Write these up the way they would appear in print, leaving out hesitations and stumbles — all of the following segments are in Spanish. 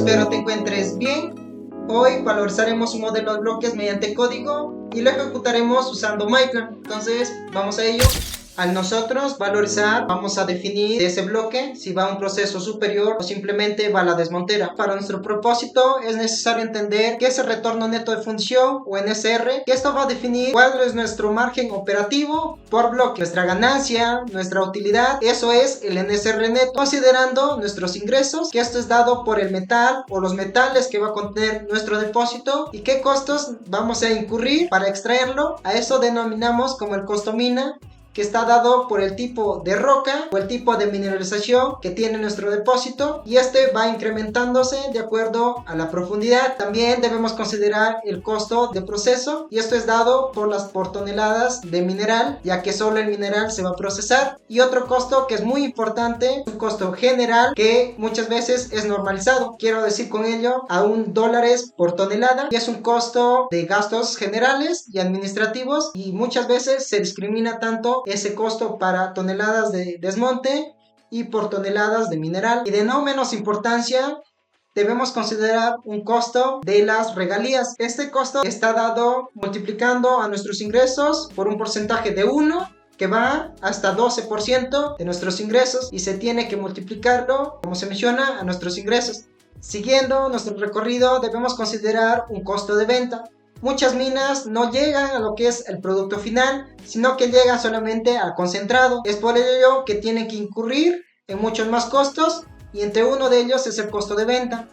espero te encuentres bien. Hoy valorizaremos un modelo de bloques mediante código y lo ejecutaremos usando MyPlan. Entonces vamos a ello. Al nosotros valorizar, vamos a definir ese bloque si va a un proceso superior o simplemente va a la desmontera. Para nuestro propósito es necesario entender qué es el retorno neto de función o NSR, que esto va a definir cuál es nuestro margen operativo por bloque, nuestra ganancia, nuestra utilidad, eso es el NSR neto, considerando nuestros ingresos, que esto es dado por el metal o los metales que va a contener nuestro depósito y qué costos vamos a incurrir para extraerlo. A eso denominamos como el costo mina, que está dado por el tipo de roca o el tipo de mineralización que tiene nuestro depósito, y este va incrementándose de acuerdo a la profundidad. También debemos considerar el costo de proceso, y esto es dado por toneladas de mineral, ya que solo el mineral se va a procesar. Y otro costo que es muy importante, un costo general que muchas veces es normalizado, quiero decir con ello a $1 por tonelada, y es un costo de gastos generales y administrativos, y muchas veces se discrimina tanto ese costo para toneladas de desmonte y por toneladas de mineral. Y de no menos importancia, debemos considerar un costo de las regalías. Este costo está dado multiplicando a nuestros ingresos por un porcentaje de 1, que va hasta 12% de nuestros ingresos, y se tiene que multiplicarlo, como se menciona, a nuestros ingresos. Siguiendo nuestro recorrido, debemos considerar un costo de venta. Muchas minas no llegan a lo que es el producto final, sino que llegan solamente al concentrado. Es por ello que tienen que incurrir en muchos más costos, y entre uno de ellos es el costo de venta.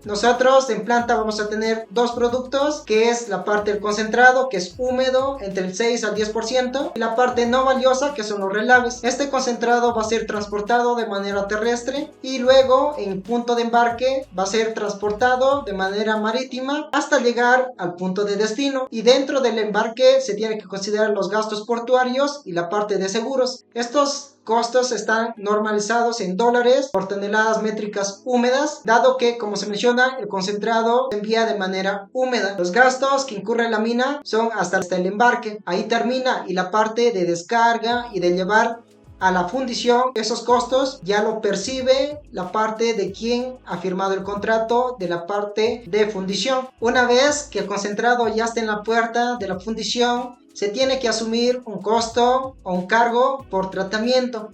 Nosotros en planta vamos a tener dos productos, que es la parte del concentrado, que es húmedo, entre el 6 al 10%, y la parte no valiosa, que son los relaves. Este concentrado va a ser transportado de manera terrestre y luego en punto de embarque va a ser transportado de manera marítima hasta llegar al punto de destino, y dentro del embarque se tiene que considerar los gastos portuarios y la parte de seguros. Estos costos están normalizados en dólares por toneladas métricas húmedas, dado que, como se menciona, el concentrado se envía de manera húmeda. Los gastos que incurre la mina son hasta el embarque, ahí termina, y la parte de descarga y de llevar a la fundición, esos costos ya lo percibe la parte de quien ha firmado el contrato, de la parte de fundición. Una vez que el concentrado ya está en la puerta de la fundición, se tiene que asumir un costo o un cargo por tratamiento.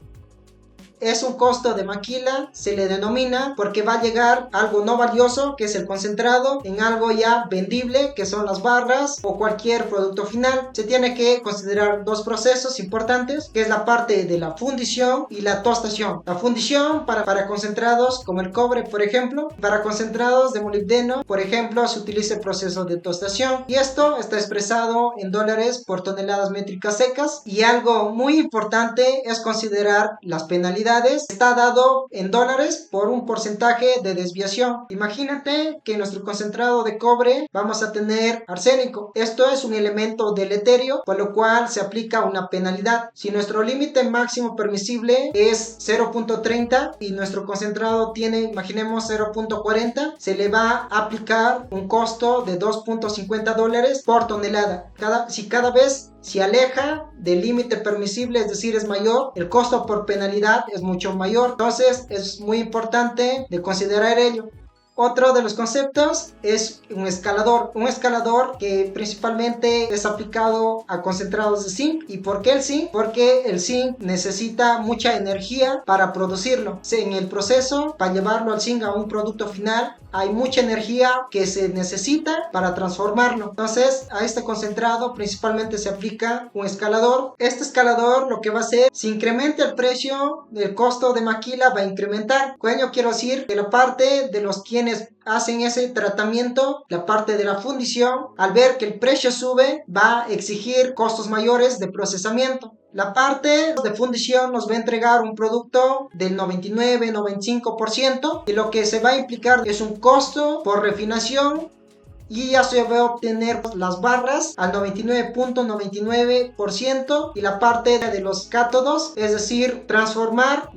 Es un costo de maquila, se le denomina, porque va a llegar algo no valioso, que es el concentrado, en algo ya vendible, que son las barras o cualquier producto final. Se tiene que considerar dos procesos importantes, que es la parte de la fundición y la tostación. La fundición para concentrados como el cobre, por ejemplo. Para concentrados de molibdeno, por ejemplo, se utiliza el proceso de tostación, y esto está expresado en dólares por toneladas métricas secas. Y algo muy importante es considerar las penalidades. Está dado en dólares por un porcentaje de desviación. Imagínate que en nuestro concentrado de cobre vamos a tener arsénico. Esto es un elemento deleterio, por lo cual se aplica una penalidad. Si nuestro límite máximo permisible es 0.30 y nuestro concentrado tiene, imaginemos, 0.40, se le va a aplicar un costo de $2.50 por tonelada. Si cada vez se aleja del límite permisible, es decir, es mayor, el costo por penalidad es mucho mayor. Entonces es muy importante de considerar ello. Otro de los conceptos es un escalador que principalmente es aplicado a concentrados de zinc. ¿Y por qué el zinc? Porque el zinc necesita mucha energía para producirlo. En el proceso, para llevarlo al zinc a un producto final, hay mucha energía que se necesita para transformarlo. Entonces a este concentrado principalmente se aplica un escalador. Este escalador lo que va a hacer, si incrementa el precio, el costo de maquila va a incrementar. Con ello quiero decir que la parte de los quienes hacen ese tratamiento, la parte de la fundición, al ver que el precio sube, va a exigir costos mayores de procesamiento. La parte de fundición nos va a entregar un producto del 99-95%, y lo que se va a implicar es un costo por refinación y ya se va a obtener las barras al 99.99% y la parte de los cátodos, es decir, transformar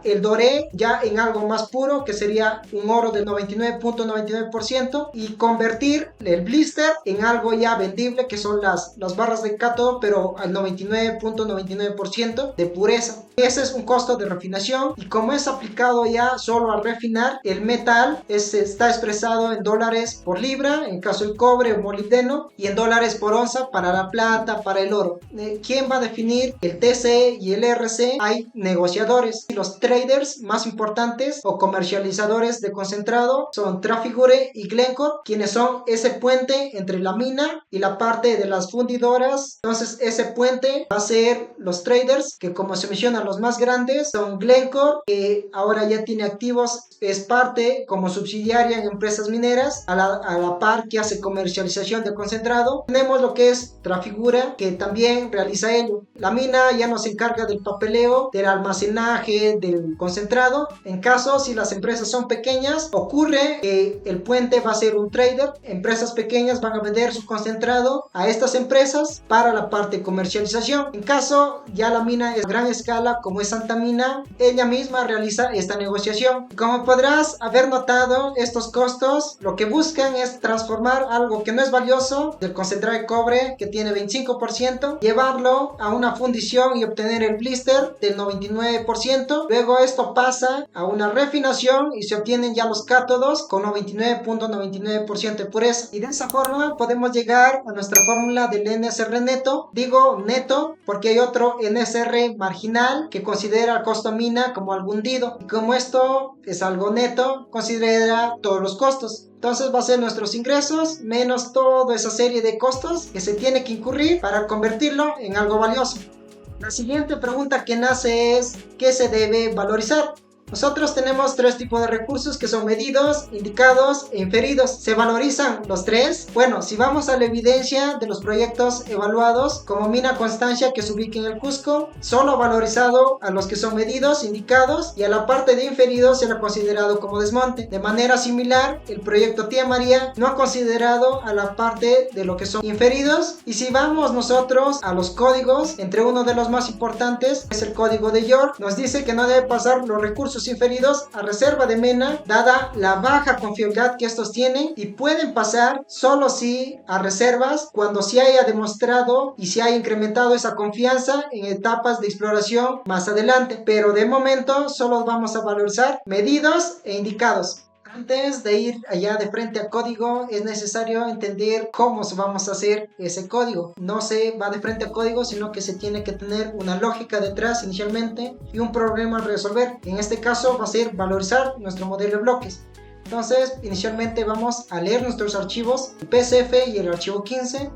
el doré ya en algo más puro, que sería un oro del 99.99% y convertir el blister en algo ya vendible, que son las barras de cátodo, pero al 99.99% de pureza. Ese es un costo de refinación, y como es aplicado ya solo al refinar, el metal está expresado en dólares por libra en caso del cobre o molibdeno, y en dólares por onza para la plata, para el oro. ¿Quién va a definir el TC y el RC? Hay negociadores. Los traders más importantes o comercializadores de concentrado son Trafigure y Glencore, quienes son ese puente entre la mina y la parte de las fundidoras. Entonces ese puente va a ser los traders, que como se menciona, los más grandes son Glencore, que ahora ya tiene activos, es parte como subsidiaria en empresas mineras, a la par que hace comercialización de concentrado. Tenemos lo que es Trafigura, que también realiza ello. La mina ya no se encarga del papeleo, del almacenaje, del concentrado. En caso, si las empresas son pequeñas, ocurre que el puente va a ser un trader. Empresas pequeñas van a vender su concentrado a estas empresas para la parte de comercialización. En caso ya la mina es a gran escala, como es Santa Mina, ella misma realiza esta negociación. Como podrás haber notado, estos costos lo que buscan es transformar algo que no es valioso, del concentrado de cobre que tiene 25%, llevarlo a una fundición y obtener el blister del 99%. Luego esto pasa a una refinación y se obtienen ya los cátodos con 99.99% de pureza, y de esa forma podemos llegar a nuestra fórmula del NSR neto. Digo neto porque hay otro NSR marginal que considera el costo mina como algo hundido, y como esto es algo neto, considera todos los costos. Entonces va a ser nuestros ingresos menos toda esa serie de costos que se tiene que incurrir para convertirlo en algo valioso. La siguiente pregunta que nace es: ¿qué se debe valorizar? Nosotros tenemos tres tipos de recursos, que son medidos, indicados e inferidos. ¿Se valorizan los tres? Bueno, si vamos a la evidencia de los proyectos evaluados, como Mina Constancia, que se ubica en el Cusco, solo ha valorizado a los que son medidos, indicados, y a la parte de inferidos se lo ha considerado como desmonte. De manera similar, el proyecto Tía María no ha considerado a la parte de lo que son inferidos. Y si vamos nosotros a los códigos, entre uno de los más importantes es el código de York, nos dice que no debe pasar los recursos inferidos a reserva de MENA, dada la baja confiabilidad que estos tienen, y pueden pasar solo si a reservas cuando se haya demostrado y se haya incrementado esa confianza en etapas de exploración más adelante. Pero de momento solo vamos a valorizar medidos e indicados. Antes de ir allá de frente a código, es necesario entender cómo vamos a hacer ese código. No se va de frente a código, sino que se tiene que tener una lógica detrás inicialmente y un problema a resolver. En este caso va a ser valorizar nuestro modelo de bloques. Entonces, inicialmente vamos a leer nuestros archivos, el PSF y el archivo 15.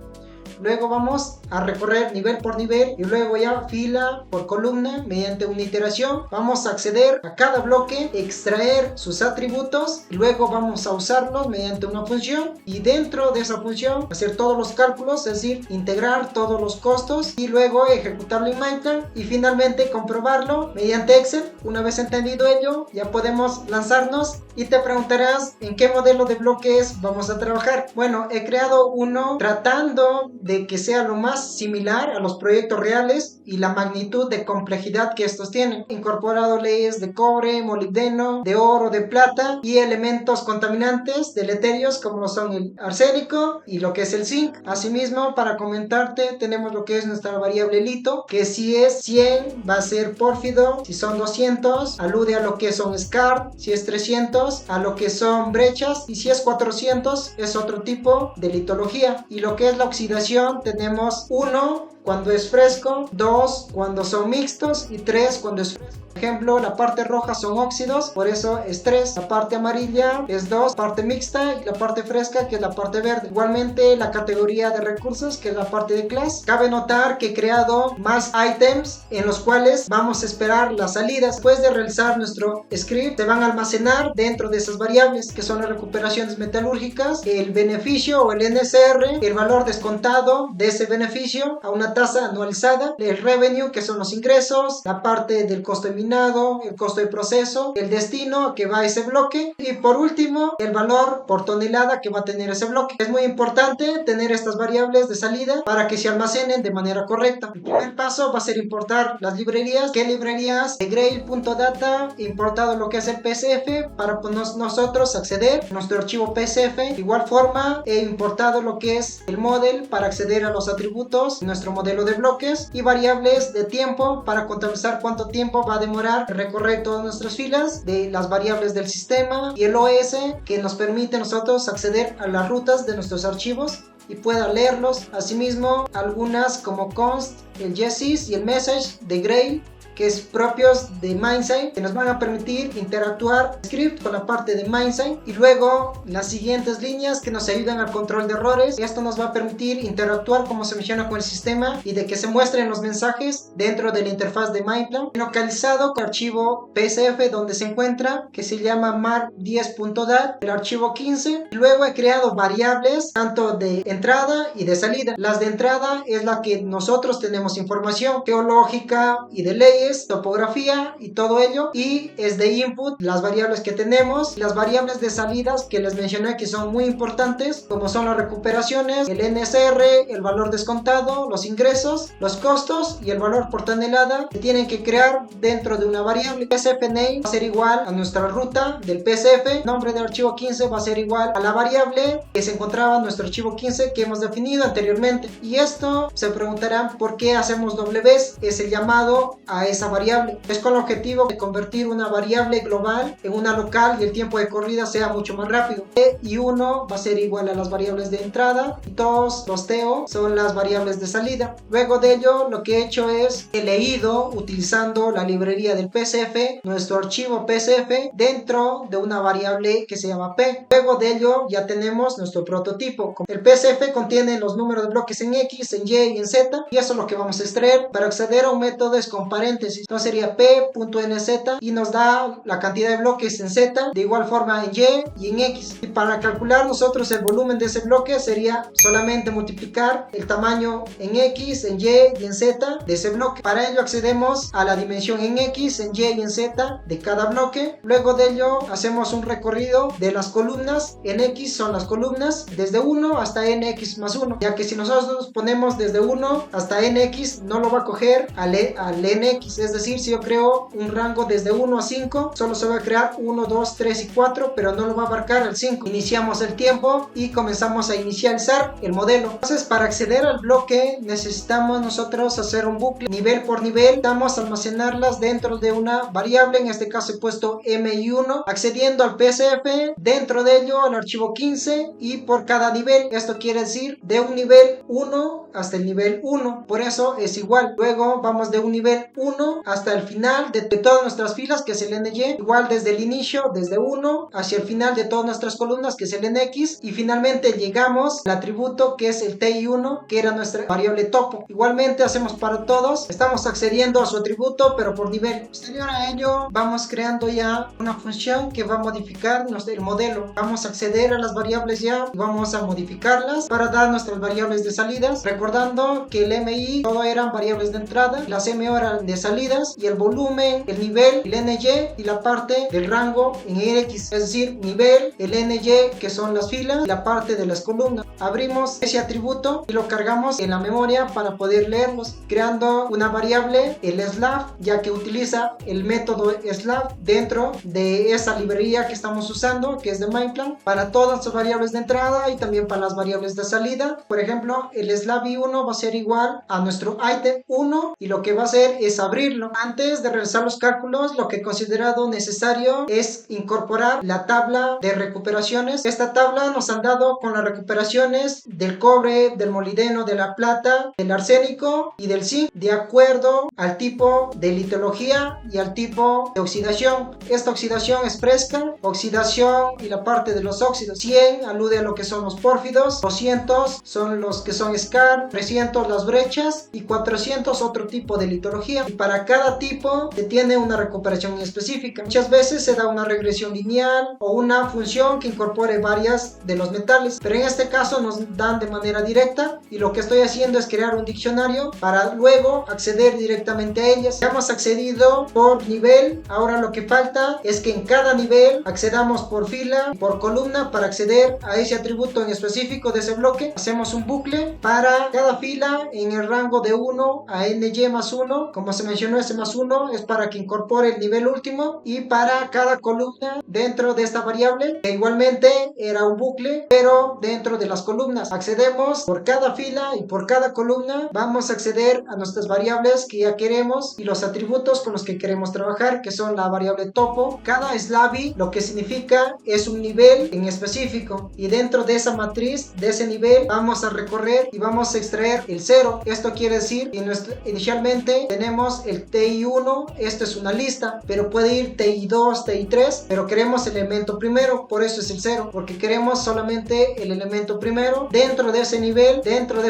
Luego vamos a recorrer nivel por nivel y luego ya fila por columna mediante una iteración. Vamos a acceder a cada bloque, extraer sus atributos y luego vamos a usarlos mediante una función, y dentro de esa función hacer todos los cálculos, es decir, integrar todos los costos y luego ejecutarlo en MATLAB y finalmente comprobarlo mediante Excel. Una vez entendido ello, ya podemos lanzarnos. Y te preguntarás en qué modelo de bloques vamos a trabajar. Bueno, he creado uno tratando de que sea lo más similar a los proyectos reales y la magnitud de complejidad que estos tienen. He incorporado leyes de cobre, molibdeno, de oro, de plata y elementos contaminantes deleterios como lo son el arsénico y lo que es el zinc. Asimismo, para comentarte, tenemos lo que es nuestra variable lito, que si es 100 va a ser pórfido, si son 200 alude a lo que son scar, si es 300 a lo que son brechas, y si es 400 es otro tipo de litología. Y lo que es la oxidación, tenemos 1 cuando es fresco, 2 cuando son mixtos y 3 cuando es fresco. Por ejemplo, la parte roja son óxidos, por eso es 3. La parte amarilla es 2, parte mixta, y la parte fresca, que es la parte verde. Igualmente la categoría de recursos, que es la parte de class. Cabe notar que he creado más items en los cuales vamos a esperar las salidas. Después de realizar nuestro script, se van a almacenar dentro de esas variables, que son las recuperaciones metalúrgicas, el beneficio o el NSR, el valor descontado de ese beneficio a una tasa anualizada, el revenue, que son los ingresos, la parte del costo de minado, determinado, el costo de proceso, el destino que va a ese bloque y por último el valor por tonelada que va a tener ese bloque. Es muy importante tener estas variables de salida para que se almacenen de manera correcta. El primer paso va a ser importar las librerías. ¿Qué librerías? De Grail.data, importado lo que es el PCF para nosotros acceder a nuestro archivo PCF. De igual forma he importado lo que es el model para acceder a los atributos de nuestro modelo de bloques y variables de tiempo para contabilizar cuánto tiempo va a demorar recorrer todas nuestras filas, de las variables del sistema y el OS que nos permite a nosotros acceder a las rutas de nuestros archivos y pueda leerlos. Asimismo, algunas como const, el jesys y el message de Grail, que es propios de Mindsign, que nos van a permitir interactuar script con la parte de Mindsign y luego las siguientes líneas que nos ayudan al control de errores. Esto nos va a permitir interactuar, como se menciona, con el sistema y de que se muestren los mensajes dentro de la interfaz de MindPlan, localizado con el archivo PSF donde se encuentra, que se llama mark10.dat, el archivo 15. Luego he creado variables tanto de entrada y de salida. Las de entrada es la que nosotros tenemos información geológica y de leyes, topografía y todo ello, y es de input las variables que tenemos. Las variables de salidas que les mencioné que son muy importantes, como son las recuperaciones, el NSR, el valor descontado, los ingresos, los costos y el valor por tonelada, que tienen que crear dentro de una variable. PSF name va a ser igual a nuestra ruta del PSF, nombre del archivo 15 va a ser igual a la variable que se encontraba en nuestro archivo 15 que hemos definido anteriormente. Y esto se preguntarán por qué hacemos Ws, es el llamado a esa variable. Es con el objetivo de convertir una variable global en una local y el tiempo de corrida sea mucho más rápido. E y 1 va a ser igual a las variables de entrada y todos los TO son las variables de salida. Luego de ello lo que he hecho es he leído utilizando la librería del PSF nuestro archivo PSF dentro de una variable que se llama P. Luego de ello ya tenemos nuestro prototipo. El PSF contiene los números de bloques en X, en Y y en Z y eso es lo que vamos a extraer. Para acceder a un método es con paréntesis. Entonces sería p.nz y nos da la cantidad de bloques en Z, de igual forma en Y y en X. Y para calcular nosotros el volumen de ese bloque sería solamente multiplicar el tamaño en X, en Y y en Z de ese bloque. Para ello accedemos a la dimensión en X, en Y y en Z de cada bloque. Luego de ello hacemos un recorrido de las columnas. En X son las columnas desde 1 hasta nx más 1, ya que si nosotros ponemos desde 1 hasta nx no lo va a coger al nx. Es decir, si yo creo un rango desde 1 a 5, solo se va a crear 1, 2, 3 y 4, pero no lo va a abarcar al 5. Iniciamos el tiempo y comenzamos a inicializar el modelo. Entonces, para acceder al bloque necesitamos nosotros hacer un bucle nivel por nivel. Vamos a almacenarlas dentro de una variable, en este caso he puesto mi1, accediendo al PSF, dentro de ello al archivo 15 y por cada nivel. Esto quiere decir de un nivel 1 hasta el nivel 1, por eso es igual. Luego vamos de un nivel 1 hasta el final de todas nuestras filas, que es el NY, igual desde el inicio, desde 1 hacia el final de todas nuestras columnas, que es el NX, y finalmente llegamos al atributo que es el TI1, que era nuestra variable topo. Igualmente hacemos para todos, estamos accediendo a su atributo pero por nivel. Posterior a ello vamos creando ya una función que va a modificar el modelo. Vamos a acceder a las variables ya y vamos a modificarlas para dar nuestras variables de salidas, recordando que el MI todo eran variables de entrada, las MO eran de salidas y el volumen, el nivel, el NY y la parte del rango en X, es decir, nivel, el NY que son las filas y la parte de las columnas. Abrimos ese atributo y lo cargamos en la memoria para poder leerlos, creando una variable, el slab, ya que utiliza el método slab dentro de esa librería que estamos usando, que es de MindPlan, para todas sus variables de entrada y también para las variables de salida. Por ejemplo, el slab i1 va a ser igual a nuestro item 1 y lo que va a hacer es abrirlo. Antes de realizar los cálculos, lo que he considerado necesario es incorporar la tabla de recuperaciones. Esta tabla nos han dado con las recuperaciones del cobre, del molibdeno, de la plata, del arsénico y del zinc, de acuerdo al tipo de litología y al tipo de oxidación. Esta oxidación es fresca, oxidación y la parte de los óxidos. 100 alude a lo que son los pórfidos, 200 son los que son scar, 300 las brechas y 400 otro tipo de litología. Y para para cada tipo que tiene una recuperación específica. Muchas veces se da una regresión lineal o una función que incorpore varias de los metales, pero en este caso nos dan de manera directa y lo que estoy haciendo es crear un diccionario para luego acceder directamente a ellas. Ya hemos accedido por nivel, ahora lo que falta es que en cada nivel accedamos por fila y por columna para acceder a ese atributo en específico de ese bloque. Hacemos un bucle para cada fila en el rango de 1 a ny más 1, como se mencionó, ese más 1 es para que incorpore el nivel último, y para cada columna dentro de esta variable, que igualmente era un bucle pero dentro de las columnas, accedemos por cada fila y por cada columna vamos a acceder a nuestras variables que ya queremos y los atributos con los que queremos trabajar, que son la variable topo. Cada slavi lo que significa es un nivel en específico, y dentro de esa matriz de ese nivel vamos a recorrer y vamos a extraer el 0. Esto quiere decir que inicialmente tenemos el TI1, esto es una lista, pero puede ir TI2, TI3, pero queremos el elemento primero, por eso es el 0, porque queremos solamente el elemento primero dentro de ese nivel, dentro de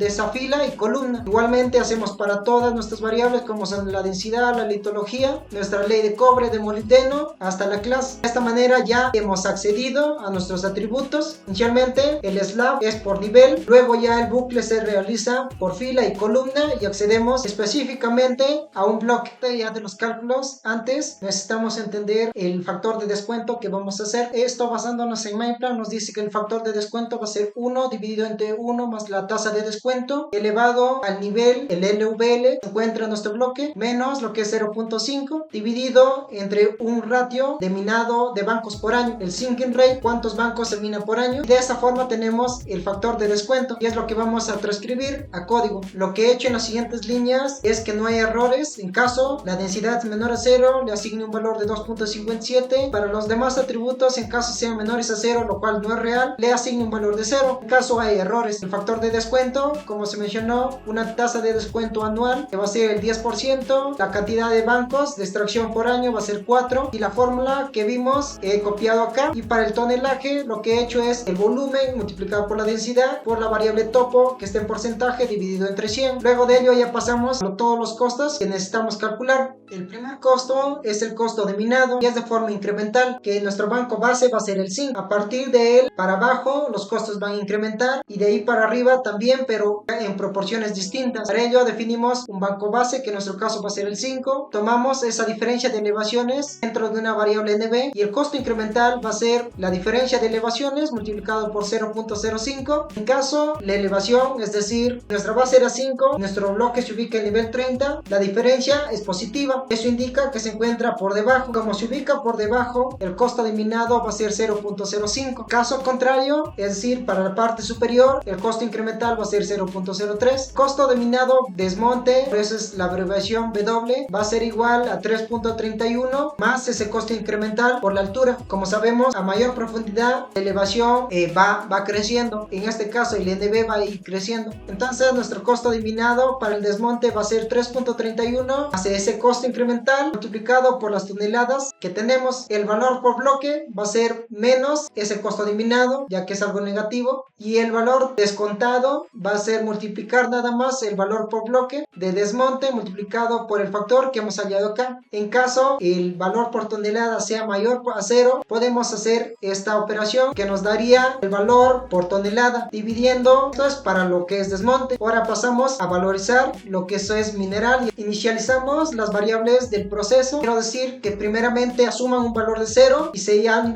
esa fila y columna. Igualmente hacemos para todas nuestras variables, como son la densidad, la litología, nuestra ley de cobre, de molibdeno, hasta la clase. De esta manera ya hemos accedido a nuestros atributos. Inicialmente el slab es por nivel, luego ya el bucle se realiza por fila y columna y accedemos específicamente a un bloque. Ya de los cálculos, antes necesitamos entender el factor de descuento que vamos a hacer. Esto basándonos en MainPlan nos dice que el factor de descuento va a ser 1 dividido entre 1 más la tasa de descuento elevado al nivel, el LVL se encuentra en nuestro bloque, menos lo que es 0.5 dividido entre un ratio de minado de bancos por año, el sinking rate, cuántos bancos se minan por año, y de esa forma tenemos el factor de descuento y es lo que vamos a transcribir a código. Lo que he hecho en las siguientes líneas es que no hay errores. En caso la densidad es menor a 0, le asigne un valor de 2.57. Para los demás atributos, en caso sean menores a 0, lo cual no es real, le asigne un valor de 0. En caso hay errores, el factor de descuento, como se mencionó, una tasa de descuento anual que va a ser el 10%, la cantidad de bancos de extracción por año va a ser 4 y la fórmula que vimos he copiado acá. Y para el tonelaje lo que he hecho es el volumen multiplicado por la densidad por la variable topo, que está en porcentaje, dividido entre 100. Luego de ello ya pasamos a todos los costos que necesitamos calcular. El primer costo es el costo de minado y es de forma incremental, que nuestro banco base va a ser el zinc. A partir de él para abajo los costos van a incrementar y de ahí para arriba también, pero en proporciones distintas. Para ello definimos un banco base, que en nuestro caso va a ser el 5. Tomamos esa diferencia de elevaciones dentro de una variable NB y el costo incremental va a ser la diferencia de elevaciones multiplicado por 0.05. En caso la elevación, es decir, nuestra base era 5, nuestro bloque se ubica en nivel 30, la diferencia es positiva. Eso indica que se encuentra por debajo. Como se ubica por debajo, el costo de minado va a ser 0.05. Caso contrario, es decir, para la parte superior, el costo incremental va a ser 0.03. Costo de minado desmonte, por eso es la abreviación W, va a ser igual a 3.31 más ese costo incremental por la altura. Como sabemos, a mayor profundidad la elevación va creciendo. En este caso el NB va a ir creciendo. Entonces nuestro costo de minado para el desmonte va a ser 3.31 más ese costo incremental multiplicado por las toneladas que tenemos. El valor por bloque va a ser menos ese costo de minado, ya que es algo negativo, y el valor descontado va a ser multiplicar nada más el valor por bloque de desmonte multiplicado por el factor que hemos hallado acá. En caso el valor por tonelada sea mayor a 0, podemos hacer esta operación que nos daría el valor por tonelada dividiendo. Esto es para lo que es desmonte. Ahora pasamos a valorizar lo que eso es mineral. Inicializamos las variables del proceso. Quiero decir que primeramente asuman un valor de 0 y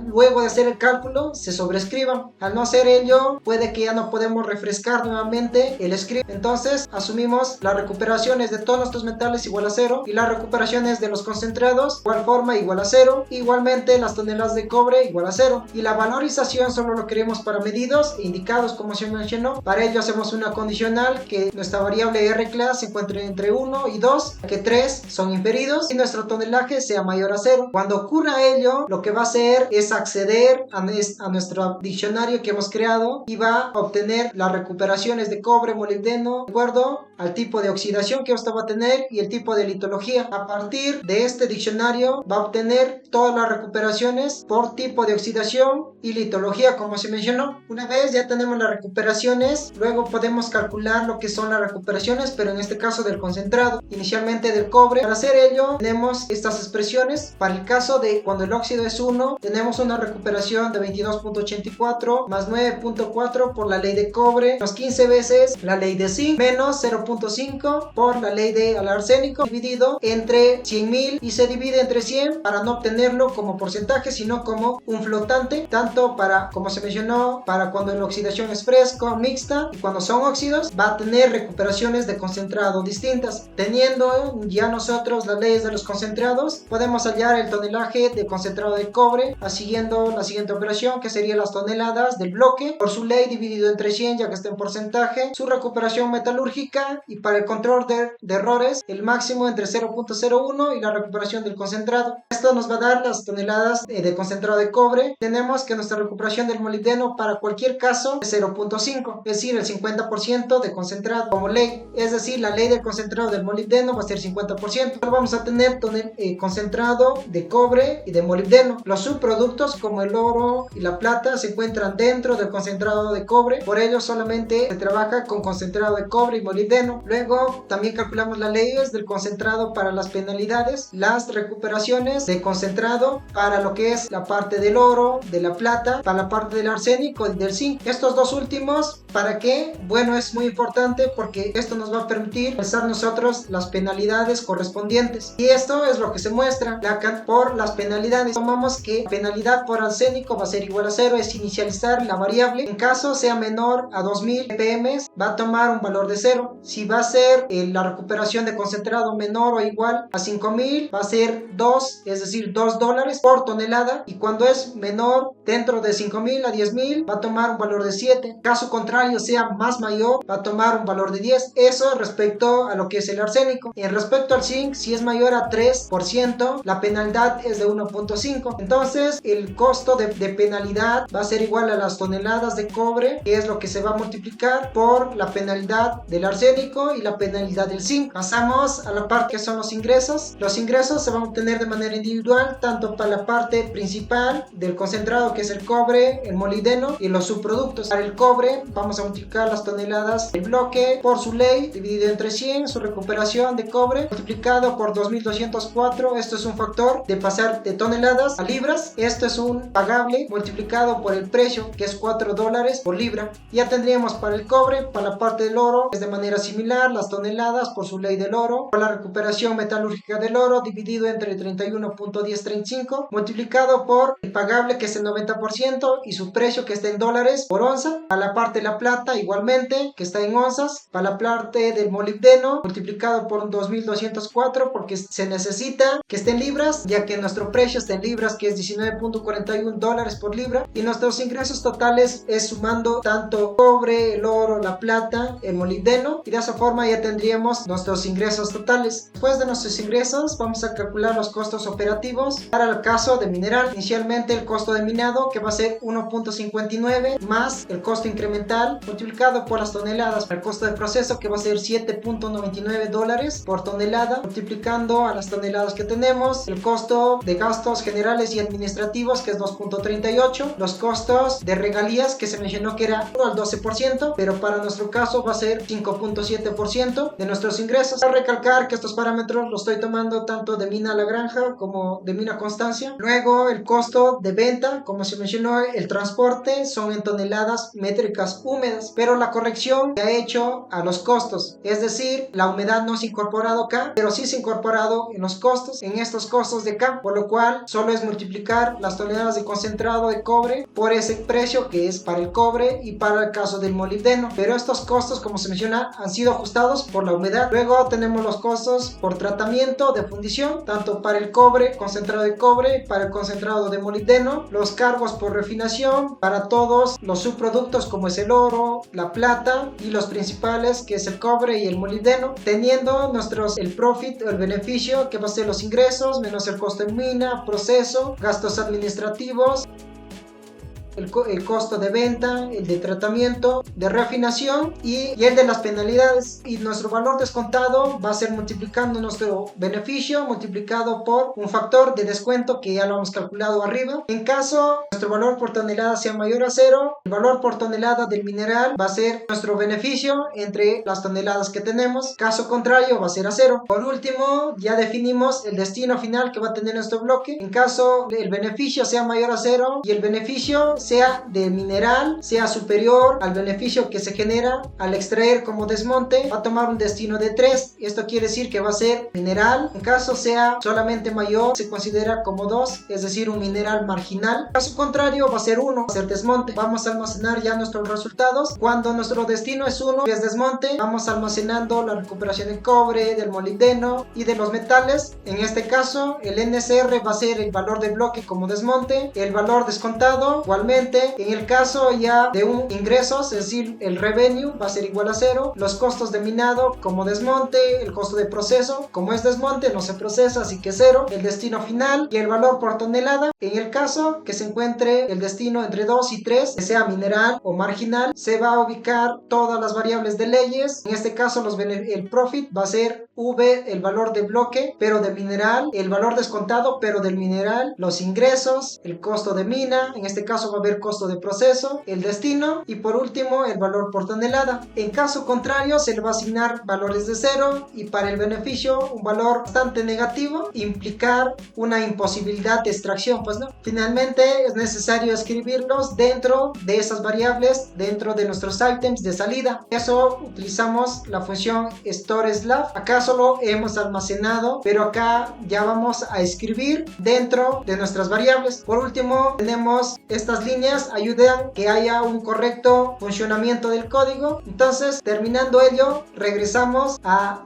luego de hacer el cálculo se sobrescriban. Al no hacer ello, puede que ya no podemos refrescar nuevamente el script. Entonces asumimos las recuperaciones de todos nuestros metales igual a 0 y las recuperaciones de los concentrados igual forma igual a 0. Igualmente las toneladas de cobre igual a 0. Y la valorización solo lo queremos para medidos e indicados, como se mencionó. Para ello hacemos una condicional que nuestra variable R class se encuentre entre 1 y 2, que 3 son inferiores referidos y nuestro tonelaje sea mayor a 0. Cuando ocurra ello, lo que va a hacer es acceder a nuestro diccionario que hemos creado y va a obtener las recuperaciones de cobre, molibdeno, de acuerdo al tipo de oxidación que esto va a tener y el tipo de litología. A partir de este diccionario va a obtener todas las recuperaciones por tipo de oxidación y litología, como se mencionó. Una vez ya tenemos las recuperaciones, luego podemos calcular lo que son las recuperaciones, pero en este caso del concentrado, inicialmente del cobre. Para hacer ello tenemos estas expresiones. Para el caso de cuando el óxido es 1, tenemos una recuperación de 22.84 más 9.4 por la ley de cobre, más 15 veces la ley de zinc, menos 0.5 por la ley de arsénico, dividido entre 100.000 y se divide entre 100 para no obtenerlo como porcentaje, sino como un flotante, tanto para, como se mencionó, para cuando la oxidación es fresco, mixta, y cuando son óxidos va a tener recuperaciones de concentrado distintas. Teniendo ya nosotros las leyes de los concentrados, podemos hallar el tonelaje de concentrado de cobre siguiendo la siguiente operación, que sería las toneladas del bloque por su ley dividido entre 100, ya que está en porcentaje, su recuperación metalúrgica, y para el control de errores el máximo entre 0.01 y la recuperación del concentrado. Esto nos va a dar las toneladas de concentrado de cobre. Tenemos que nuestra recuperación del molibdeno para cualquier caso es 0.5, es decir, el 50% de concentrado como ley, es decir, la ley del concentrado del molibdeno va a ser 50%. Ahora vamos a tener concentrado de cobre y de molibdeno. Los subproductos como el oro y la plata se encuentran dentro del concentrado de cobre, por ello solamente se trabaja con concentrado de cobre y molibdeno. Luego también calculamos las leyes del concentrado para las penalidades, las recuperaciones de concentrado para lo que es la parte del oro, de la plata, para la parte del arsénico y del zinc. Estos dos últimos, ¿para qué? Bueno, es muy importante porque esto nos va a permitir pensar nosotros las penalidades correspondientes, y esto es lo que se muestra por las penalidades. Tomamos que penalidad por arsénico va a ser igual a 0, es inicializar la variable. En caso sea menor a 2000 ppm va a tomar un valor de 0. Si va a ser la recuperación de concentrado menor o igual a 5000 va a ser 2, es decir, $2 por tonelada, y cuando es menor dentro de 5000 a 10000 va a tomar un valor de 7. Caso contrario sea más mayor, va a tomar un valor de 10. Eso respecto a lo que es el arsénico. En respecto al zinc, si es mayor a 3%, la penalidad es de 1.5. Entonces el costo de penalidad va a ser igual a las toneladas de cobre, que es lo que se va a multiplicar por la penalidad del arsénico y la penalidad del zinc. Pasamos a la parte que son los ingresos. Los ingresos se van a obtener de manera individual, tanto para la parte principal del concentrado, que es el cobre, el molibdeno y los subproductos. Para el cobre vamos a multiplicar las toneladas del bloque por su ley dividido entre 100, su recuperación de cobre multiplicado por 2204. Esto es un factor de pasar de toneladas a libras. Esto es un pagable multiplicado por el precio, que es $4 por libra. Ya tendríamos para el cobre. Para la parte del oro es de manera similar, las toneladas por su ley del oro, por la recuperación metalúrgica del oro dividido entre 31.1035 multiplicado por el pagable, que es el 90%, y su precio, que está en dólares por onza. A la parte de la plata igualmente, que está en onzas. Para la parte del molibdeno multiplicado por 2204, porque se necesita que esté en libras, ya que nuestro precio está en libras, que es $19.41 por libra, y nuestros ingresos totales es sumando tanto cobre, el oro, la plata, el molibdeno, y de esa forma ya tendríamos nuestros ingresos totales. Después de nuestros ingresos vamos a calcular los costos operativos para el caso de mineral. Inicialmente el costo de minado, que va a ser 1.59 más el costo incremental multiplicado por las toneladas. Para el costo de proceso, que va a ser $7.99 por tonelada, multiplicando a las toneladas que tenemos. El costo de gastos generales y administrativos, que es 2.38. Los costos de regalías, que se mencionó que era 1 al 12%, pero para nuestro caso va a ser 5.7% de nuestros ingresos. Para recalcar que estos parámetros los estoy tomando tanto de Mina La Granja como de Mina Constancia. Luego el costo de venta, como se mencionó, el transporte son en toneladas métricas húmedas, pero la corrección se ha hecho a los costos, es decir, la humedad no se ha incorporado acá, pero sí se ha incorporado en los costos, en estos costos de acá, por lo cual solo es multiplicar las toneladas de concentrado de cobre por ese precio, que es para el cobre y para el caso del molibdeno, pero estos costos, como se menciona, han sido ajustados por la humedad. Luego tenemos los costos por tratamiento de fundición, tanto para el cobre, concentrado de cobre, para el concentrado de molibdeno, los cargos por refinación para todos los subproductos como es el oro, oro, la plata y los principales, que es el cobre y el molibdeno, teniendo el profit o el beneficio, que va a ser los ingresos menos el costo de mina, proceso, gastos administrativos, el costo de venta, el de tratamiento, de refinación y el de las penalidades. Y nuestro valor descontado va a ser multiplicando nuestro beneficio multiplicado por un factor de descuento que ya lo hemos calculado arriba. En caso nuestro valor por tonelada sea mayor a 0, el valor por tonelada del mineral va a ser nuestro beneficio entre las toneladas que tenemos. Caso contrario va a ser a 0. Por último, ya definimos el destino final que va a tener nuestro bloque. En caso el beneficio sea mayor a 0 y el beneficio sea de mineral sea superior al beneficio que se genera al extraer como desmonte, va a tomar un destino de 3. Esto quiere decir que va a ser mineral. En caso sea solamente mayor, se considera como 2, es decir, un mineral marginal. Caso contrario va a ser 1, va a ser desmonte. Vamos a almacenar ya nuestros resultados. Cuando nuestro destino es 1, que es desmonte, vamos almacenando la recuperación del cobre, del molibdeno y de los metales. En este caso el NSR va a ser el valor de bloque como desmonte, el valor descontado igualmente. En el caso ya de un ingresos, es decir, el revenue va a ser igual a 0, los costos de minado como desmonte, el costo de proceso, como es desmonte no se procesa, así que 0, el destino final y el valor por tonelada. En el caso que se encuentre el destino entre 2 y 3, que sea mineral o marginal, se va a ubicar todas las variables de leyes. En este caso el profit va a ser V, el valor de bloque, pero de mineral, el valor descontado, pero del mineral, los ingresos, el costo de mina, en este caso va a haber costo de proceso, el destino y por último el valor por tonelada. En caso contrario se le va a asignar valores de 0 y para el beneficio un valor bastante negativo, implicar una imposibilidad de extracción, pues no. Finalmente es necesario escribirlos dentro de esas variables, dentro de nuestros items de salida. Eso utilizamos la función store/slab. Acá solo hemos almacenado, pero acá ya vamos a escribir dentro de nuestras variables. Por último tenemos estas líneas, ayudan que haya un correcto funcionamiento del código. Entonces terminando ello regresamos a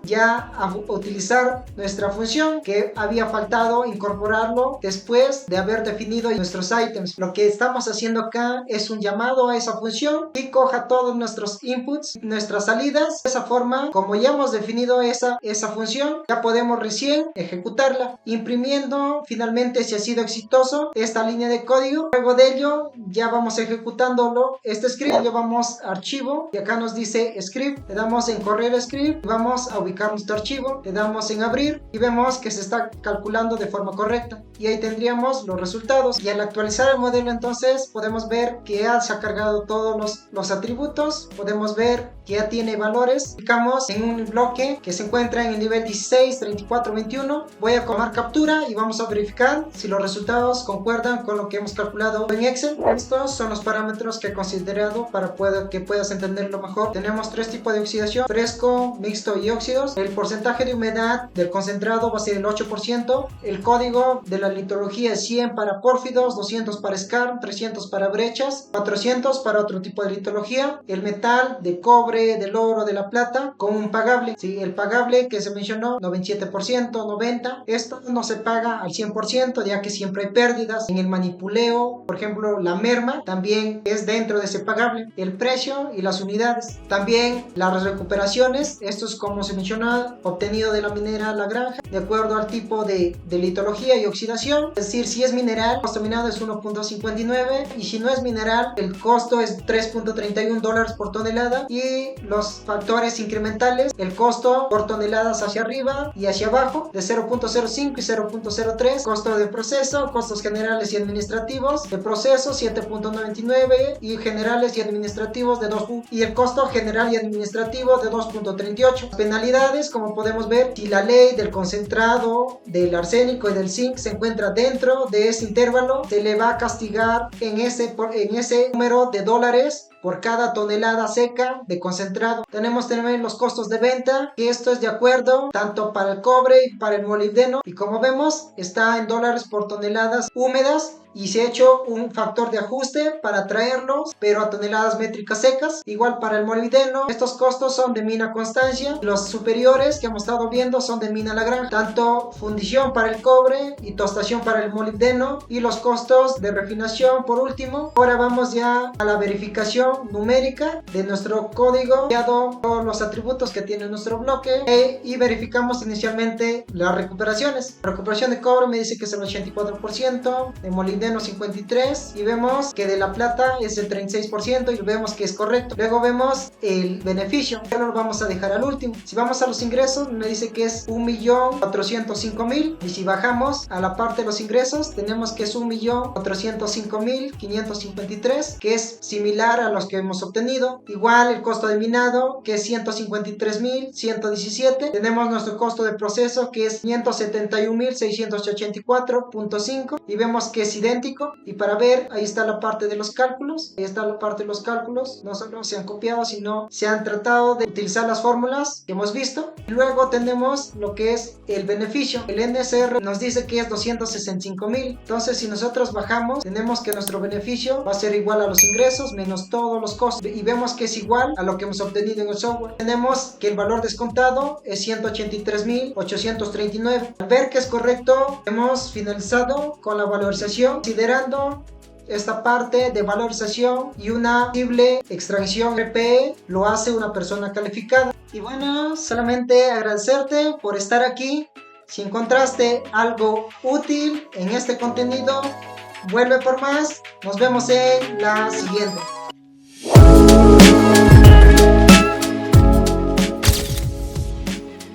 utilizar nuestra función que había faltado incorporarlo después de haber definido nuestros items. Lo que estamos haciendo acá es un llamado a esa función y coja todos nuestros inputs, nuestras salidas. De esa forma, como ya hemos definido esa función, ya podemos recién ejecutarla, imprimiendo finalmente si ha sido exitoso esta línea de código. Luego de ello ya vamos ejecutándolo este script. Ya vamos a archivo y acá nos dice script, le damos en correr script, vamos a ubicar nuestro archivo, le damos en abrir y vemos que se está calculando de forma correcta y ahí tendríamos los resultados. Y al actualizar el modelo entonces podemos ver que ya se ha cargado todos los atributos, podemos ver que ya tiene valores. Clicamos en un bloque que se encuentra en el nivel 16, 34, 21. Voy a tomar captura y vamos a verificar si los resultados concuerdan con lo que hemos calculado en Excel. Estos son los parámetros que he considerado para que puedas entenderlo mejor. Tenemos 3 tipos de oxidación: fresco, mixto y óxidos. El porcentaje de humedad del concentrado va a ser el 8%. El código de la litología es 100 para pórfidos, 200 para skarn, 300 para brechas, 400 para otro tipo de litología. El metal de cobre, del oro, de la plata, con un pagable. Sí, el pagable que se mencionó, 97%, 90%. Esto no se paga al 100%, ya que siempre hay pérdidas en el manipuleo. Por ejemplo, la merma también es dentro de ese pagable. El precio y las unidades. También las recuperaciones. Esto es, como se mencionó, obtenido de la minera La Granja, de acuerdo al tipo de litología y oxidación. Es decir, si es mineral, el costo minado es 1.59 y si no es mineral, el costo es $3.31 por tonelada. Y los factores incrementales, el costo por toneladas hacia arriba y hacia abajo de 0.05 y 0.03, costo de proceso, costos generales y administrativos de proceso 7.99 y generales y administrativos de 2, y el costo general y administrativo de 2.38. Penalidades, como podemos ver, si la ley del concentrado del arsénico y del zinc se encuentra dentro de ese intervalo, se le va a castigar en ese número de dólares por cada tonelada seca de concentrado. Tenemos también los costos de venta, que esto es de acuerdo tanto para el cobre y para el molibdeno, y como vemos está en dólares por toneladas húmedas y se ha hecho un factor de ajuste para traerlos, pero a toneladas métricas secas. Igual para el molibdeno, estos costos son de mina Constancia. Los superiores que hemos estado viendo son de mina La Granja, tanto fundición para el cobre y tostación para el molibdeno, y los costos de refinación por último. Ahora vamos ya a la verificación numérica de nuestro código, dado todos los atributos que tiene nuestro bloque, y verificamos inicialmente las recuperaciones. La recuperación de cobre me dice que es el 84%, de molibdeno 53%, y vemos que de la plata es el 36%, y vemos que es correcto. Luego vemos el beneficio, que lo vamos a dejar al último. Si vamos a los ingresos, me dice que es 1.405.000, y si bajamos a la parte de los ingresos, tenemos que es 1.405.553, que es similar a los que hemos obtenido. Igual el costo de minado, que es 153.117. Tenemos nuestro costo de proceso, que es 571.684.5, y vemos que es idéntico. Y para ver, ahí está la parte de los cálculos. Ahí está la parte de los cálculos. No solo se han copiado, sino se han tratado de utilizar las fórmulas que hemos visto. Y luego tenemos lo que es el beneficio. El NSR nos dice que es 265.000. Entonces, si nosotros bajamos, tenemos que nuestro beneficio va a ser igual a los ingresos menos todos los costos. Y vemos que es igual a lo que hemos obtenido en el software. Tenemos que el valor descontado es 183.839. Al ver que es correcto, hemos finalizado con la valorización, considerando esta parte de valorización y una posible extracción RPE lo hace una persona calificada. Y bueno, solamente agradecerte por estar aquí. Si encontraste algo útil en este contenido, vuelve por más. Nos vemos en la siguiente.